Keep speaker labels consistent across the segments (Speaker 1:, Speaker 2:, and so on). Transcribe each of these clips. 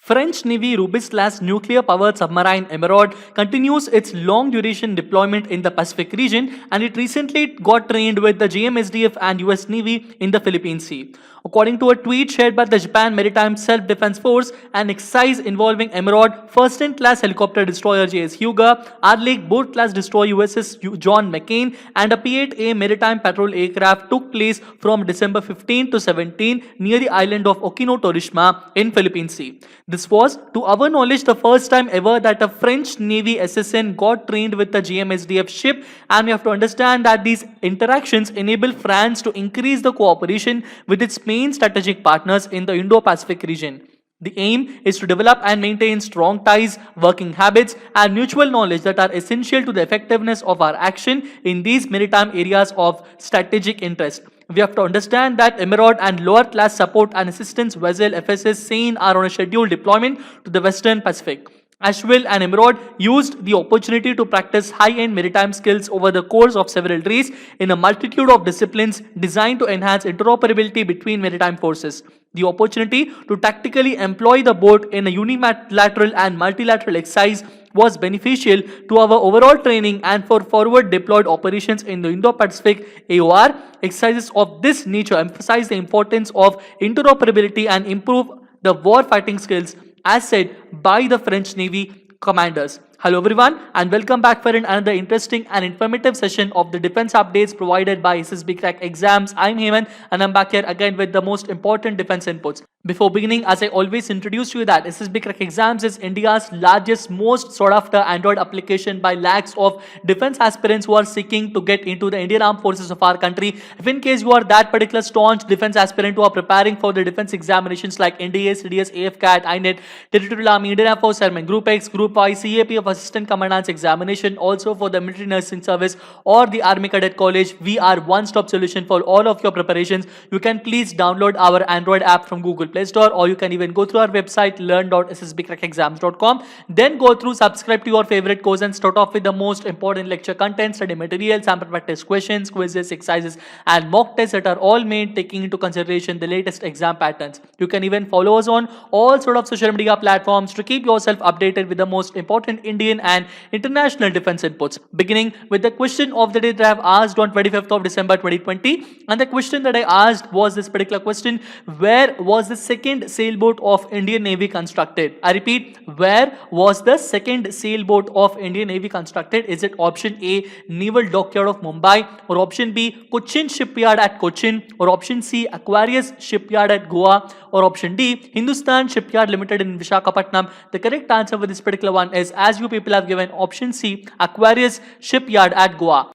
Speaker 1: French Navy Rubis-class nuclear-powered submarine Emerald continues its long-duration deployment in the Pacific region, and it recently got trained with the JMSDF and US Navy in the Philippine Sea. According to a tweet shared by the Japan Maritime Self-Defense Force, an exercise involving Emerald, first-in-class helicopter destroyer JS Hyuga, Arleigh boat-class destroyer USS John McCain, and a P-8A maritime patrol aircraft took place from December 15 to 17 near the island of Okinotorishima in Philippine Sea. This was, to our knowledge, the first time ever that a French Navy SSN got trained with the GMSDF ship, and we have to understand that these interactions enable France to increase the cooperation with its main strategic partners in the Indo-Pacific region. The aim is to develop and maintain strong ties, working habits, and mutual knowledge that are essential to the effectiveness of our action in these maritime areas of strategic interest. We have to understand that Emerald and lower class support and assistance vessel FSS Seine are on a scheduled deployment to the Western Pacific. Asheville and Emerald used the opportunity to practice high-end maritime skills over the course of several days in a multitude of disciplines designed to enhance interoperability between maritime forces. The opportunity to tactically employ the boat in a unilateral and multilateral exercise was beneficial to our overall training and for forward deployed operations in the Indo-Pacific. AOR exercises of this nature emphasize the importance of interoperability and improve the war fighting skills, as said by the French Navy commanders. Hello everyone, and welcome back for another interesting and informative session of the defense updates provided by SSB Crack Exams. I'm Heyman, and I'm back here again with the most important defense inputs. Before beginning, as I always introduce you that SSB Crack Exams is India's largest, most sought after Android application by lakhs of defense aspirants who are seeking to get into the Indian Armed Forces of our country. If in case you are that particular staunch defense aspirant who are preparing for the defense examinations like NDA, CDS, AFCAT, INET, Territorial Army, Indian Air Force Airmen, Group X, Group Y, CAP of Assistant Commandant's examination, also for the military nursing service or the Army Cadet College, we are one-stop solution for all of your preparations. You can please download our Android app from Google Play Store, or you can even go through our website learn.ssbcrackexams.com. Then go through, subscribe to your favorite course, and start off with the most important lecture content, study material, sample practice questions, quizzes, exercises, and mock tests that are all made taking into consideration the latest exam patterns. You can even follow us on all sort of social media platforms to keep yourself updated with the most important Indian and international defense inputs. Beginning with the question of the day that I have asked on 25th of December 2020, and the question that I asked was this particular question: where was the second sailboat of Indian Navy constructed? I repeat, where was the second sailboat of Indian Navy constructed? Is it option A, Naval Dockyard of Mumbai, or option B, Cochin Shipyard at Cochin, or option C, Aquarius Shipyard at Goa, or option D, Hindustan Shipyard Limited in Visakhapatnam? The correct answer for this particular one is, as you people have given, option C, Aquarius Shipyard at Goa.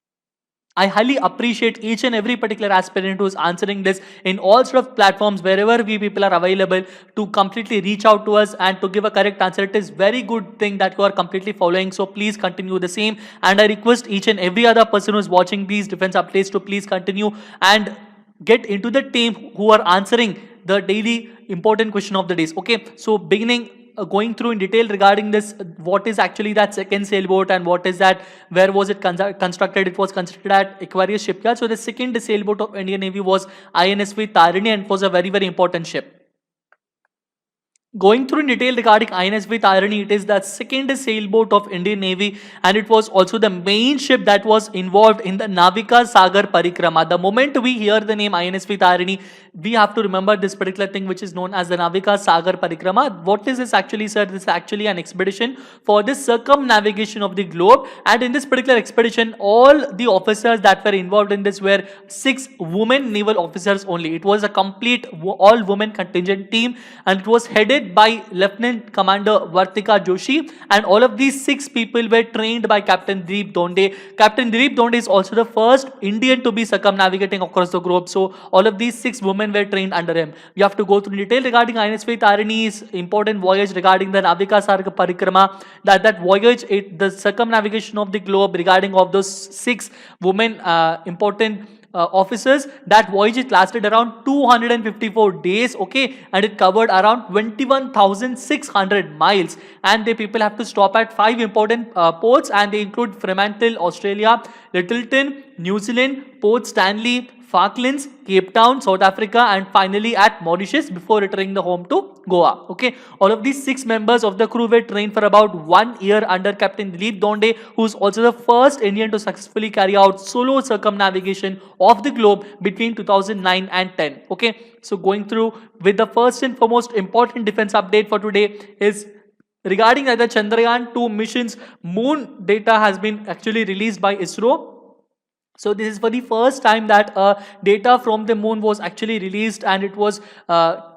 Speaker 1: I highly appreciate each and every particular aspirant who is answering this in all sort of platforms wherever we people are available to completely reach out to us and to give a correct answer. It is very good thing that you are completely following, so please continue the same, and I request each and every other person who is watching these defense updates to please continue and get into the team who are answering the daily important question of the days. Okay, so beginning going through in detail regarding this, what is actually that second sailboat and what is that, where was it constructed? It was constructed at Aquarius Shipyard. So the second sailboat of Indian Navy was INSV Tarini, and it was a very, very important ship. Going through in detail regarding INSV Tarini, it is the second sailboat of Indian Navy, and it was also the main ship that was involved in the Navika Sagar Parikrama. The moment we hear the name INSV Tarini, we have to remember this particular thing which is known as the Navika Sagar Parikrama. What is this actually, sir? This is actually an expedition for the circumnavigation of the globe, and in this particular expedition, all the officers that were involved in this were 6 women naval officers only. It was a complete all-women contingent team, and it was headed by Lieutenant Commander Vartika Joshi, and all of these 6 people were trained by Captain Dilip Donde. Captain Dilip Donde is also the first Indian to be circumnavigating across the globe, so all of these 6 women were trained under him. We have to go through detail regarding INSV Tarini's important voyage regarding the Navika Sagar Parikrama. That voyage, the circumnavigation of the globe regarding of those 6 women important officers, that voyage it lasted around 254 days, okay, and it covered around 21,600 miles, and the people have to stop at 5 important ports, and they include Fremantle, Australia, Littleton, New Zealand, Port Stanley, Falklands, Cape Town, South Africa, and finally at Mauritius before returning the home to Goa. Okay, all of these 6 members of the crew were trained for about 1 year under Captain Dilip Donde, who is also the first Indian to successfully carry out solo circumnavigation of the globe between 2009 and 10. Okay, so going through with the first and foremost important defense update for today is regarding that the Chandrayaan-2 mission's moon data has been actually released by ISRO. So this is for the first time that data from the moon was actually released, and it was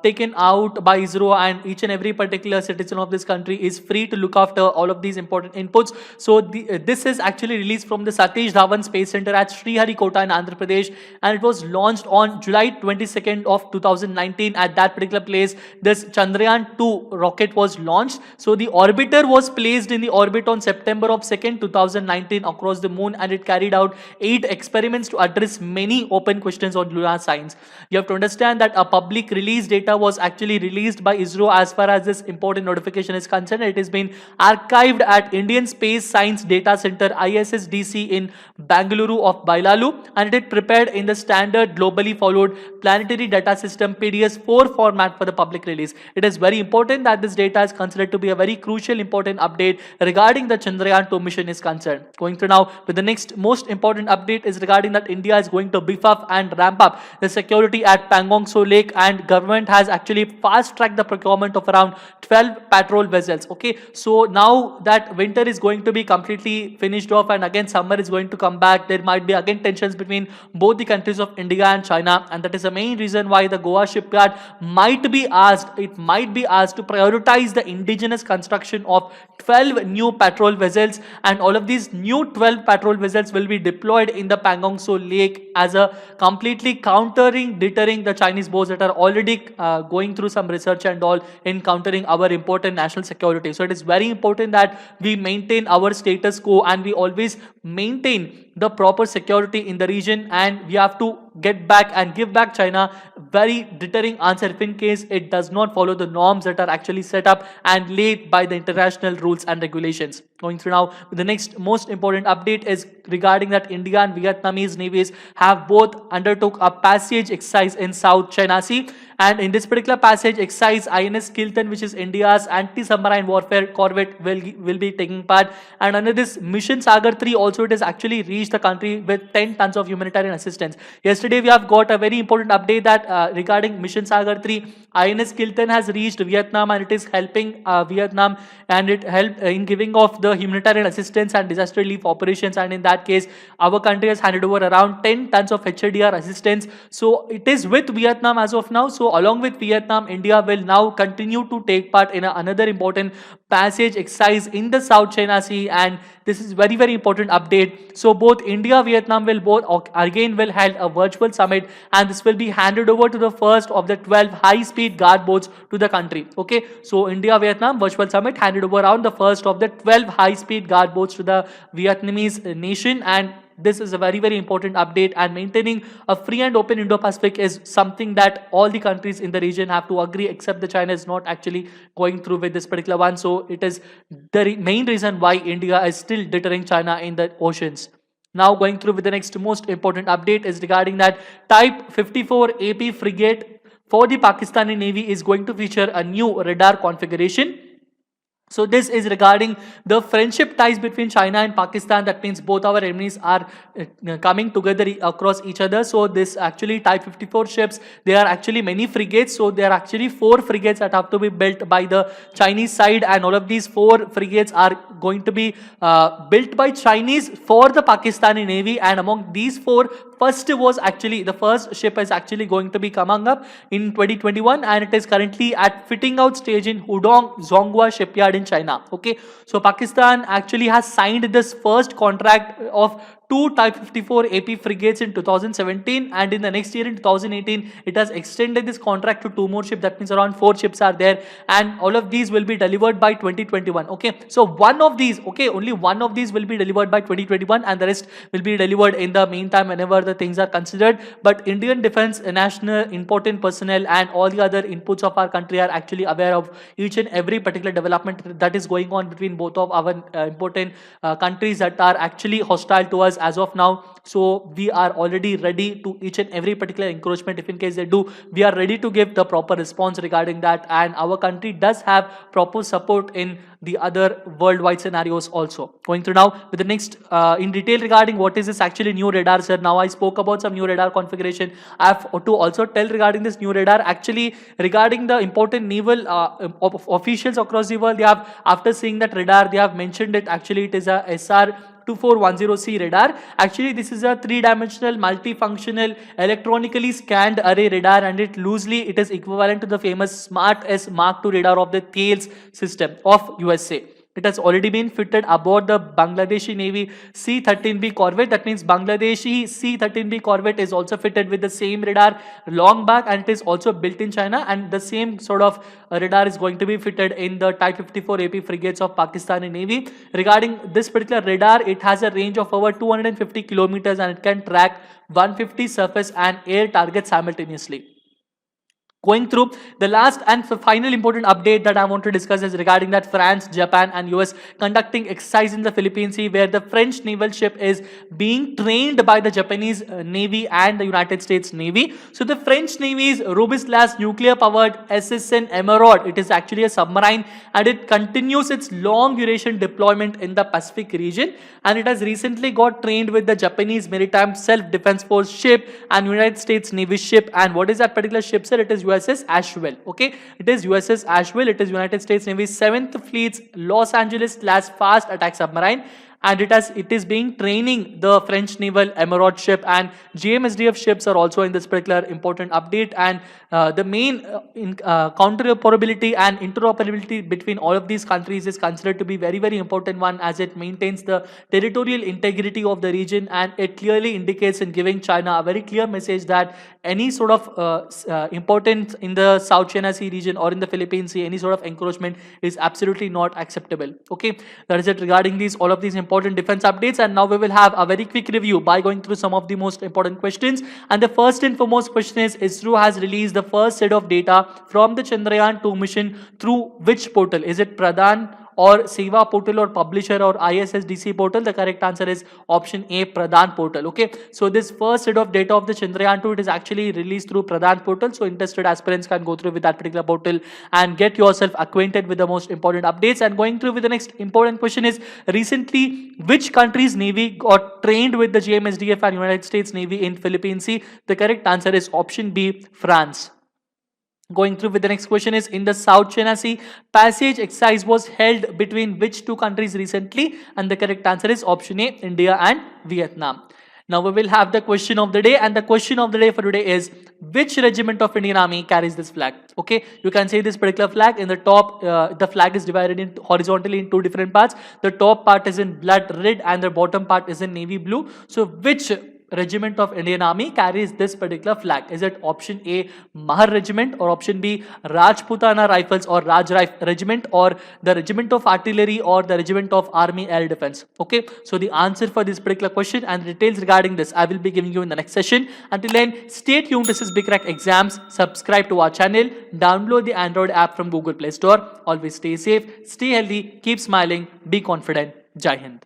Speaker 1: taken out by ISRO, and each and every particular citizen of this country is free to look after all of these important inputs. So this is actually released from the Satish Dhawan Space Center at Sriharikota in Andhra Pradesh, and it was launched on July 22nd of 2019. At that particular place, this Chandrayaan-2 rocket was launched. So the orbiter was placed in the orbit on September of 2nd, 2019 across the moon, and it carried out 8 experiments to address many open questions on lunar science. You have to understand that a public release data was actually released by ISRO as far as this important notification is concerned. It has been archived at Indian Space Science Data Center ISSDC in Bangalore of Bailalu, and it is prepared in the standard globally followed planetary data system PDS-4 format for the public release. It is very important that this data is considered to be a very crucial important update regarding the Chandrayaan-2 mission is concerned. Going through now with the next most important update is regarding that India is going to beef up and ramp up the security at Pangong Tso Lake, and government has actually fast tracked the procurement of around 12 patrol vessels. Okay, so now that winter is going to be completely finished off and again summer is going to come back, there might be again tensions between both the countries of India and China, and that is the main reason why the Goa shipyard might be asked to prioritize the indigenous construction of 12 new patrol vessels, and all of these new 12 patrol vessels will be deployed in the Pangong Tso Lake as a completely deterring the Chinese boats that are already going through some research and all in countering our important national security. So it is very important that we maintain our status quo and we always maintain the proper security in the region, and we have to get back and give back China very deterring answer if in case it does not follow the norms that are actually set up and laid by the international rules and regulations. Going through now with the next most important update is regarding that India and Vietnamese navies have both undertook a passage exercise in South China Sea, and in this particular passage exercise INS Kiltan, which is India's anti-submarine warfare corvette, will be taking part, and under this mission Sagar 3 also it has actually reached the country with 10 tons of humanitarian assistance. Yesterday we have got a very important update that regarding mission Sagar 3, INS Kiltan has reached Vietnam, and it is helping Vietnam, and it helped in giving of the humanitarian assistance and disaster relief operations, and in that case our country has handed over around 10 tons of HDR assistance. So it is with Vietnam as of now. So along with Vietnam, India will now continue to take part in another important passage exercise in the South China Sea, and this is very important update. So both India, Vietnam will both again will hold a virtual summit, and this will be handed over to the first of the 12 high-speed guard boats to the country. Okay, so India, Vietnam virtual summit handed over around the first of the 12 high-speed guard boats to the Vietnamese nation, and this is a very important update, and maintaining a free and open Indo-Pacific is something that all the countries in the region have to agree, except the China is not actually going through with this particular one. So it is the main reason why India is still deterring China in the oceans. Now going through with the next most important update is regarding that Type 54 AP frigate for the Pakistani Navy is going to feature a new radar configuration. So this is regarding the friendship ties between China and Pakistan. That means both our enemies are coming together across each other. So this actually Type 54 ships, there are actually many frigates. So there are actually 4 frigates that have to be built by the Chinese side, and all of these 4 frigates are going to be built by Chinese for the Pakistani Navy. And among these 4, the first ship is actually going to be coming up in 2021, and it is currently at fitting out stage in Hudong Zhonghua shipyard in China. Okay, so Pakistan actually has signed this first contract of 2 Type 54 AP frigates in 2017, and in the next year in 2018 it has extended this contract to 2 more ships. That means around 4 ships are there, and all of these will be delivered by 2021. Okay, so one of these, only one of these will be delivered by 2021, and the rest will be delivered in the meantime whenever the things are considered, but Indian defense, national important personnel and all the other inputs of our country are actually aware of each and every particular development that is going on between both of our important countries that are actually hostile to us as of now. So we are already ready to each and every particular encroachment. If in case they do, we are ready to give the proper response regarding that, and our country does have proper support in the other worldwide scenarios also. Going through now with the next in detail regarding what is this actually new radar, sir. Now I spoke about some new radar configuration. I have to also tell regarding this new radar, actually regarding the important naval officials across the world, they have, after seeing that radar, they have mentioned it. Actually it is a SR 2410C radar. Actually this is a three-dimensional multifunctional electronically scanned array radar, and it is equivalent to the famous Smart S Mark II radar of the Thales system of USA. It has already been fitted aboard the Bangladeshi Navy C-13B corvette. That means Bangladeshi C-13B corvette is also fitted with the same radar long back, and it is also built in China, and the same sort of radar is going to be fitted in the Type 54 AP frigates of Pakistani Navy. Regarding this particular radar, it has a range of over 250 kilometers and it can track 150 surface and air targets simultaneously. Going through the last and final important update that I want to discuss is regarding that France, Japan and US conducting exercise in the Philippine Sea, where the French naval ship is being trained by the Japanese Navy and the United States Navy. So the French Navy's robust nuclear powered SSN Emeraude, it is actually a submarine, and it continues its long duration deployment in the Pacific region, and it has recently got trained with the Japanese Maritime Self-Defense Force ship and United States Navy ship. And what is that particular ship, sir? It is USS Asheville. Okay, it is USS Asheville. It is United States Navy's 7th Fleet's Los Angeles-class fast attack submarine, and it is being training the French naval Emeraude ship, and GMSDF ships are also in this particular important update. And the main counteroperability and interoperability between all of these countries is considered to be very important one, as it maintains the territorial integrity of the region, and it clearly indicates in giving China a very clear message that any sort of importance in the South China Sea region or in the Philippine Sea, any sort of encroachment is absolutely not acceptable. Okay, that is it regarding all of these important defense updates. And now we will have a very quick review by going through some of the most important questions. And the first and foremost question is, ISRO has released the first set of data from the Chandrayaan-2 mission through which portal? Is it Pradhan or Seva portal or publisher or ISSDC portal? The correct answer is option A, Pradhan portal. Okay, so this first set of data of the Chandrayaan-2, it is actually released through Pradhan portal. So interested aspirants can go through with that particular portal and get yourself acquainted with the most important updates. And going through with the next important question is, recently which country's navy got trained with the GMSDF and United States Navy in Philippine Sea? The correct answer is option B, France. Going through with the next question is, in the South China Sea, passage exercise was held between which two countries recently? And the correct answer is option A, India and Vietnam. Now we will have the question of the day, and the question of the day for today is, which regiment of Indian Army carries this flag? Okay, you can see this particular flag. In the top, the flag is divided horizontally in two different parts. The top part is in blood red and the bottom part is in navy blue. So which regiment of Indian Army carries this particular flag? Is it option A, Mahar regiment, or option B, Rajputana Rifles or Raj regiment, or the regiment of artillery, or the regiment of army air defense? Okay, so the answer for this particular question and details regarding this I will be giving you in the next session. Until then, stay tuned. This is Big Crack Exams. Subscribe to our channel, download the Android app from Google Play Store. Always stay safe, stay healthy, keep smiling, be confident. Jai Hind.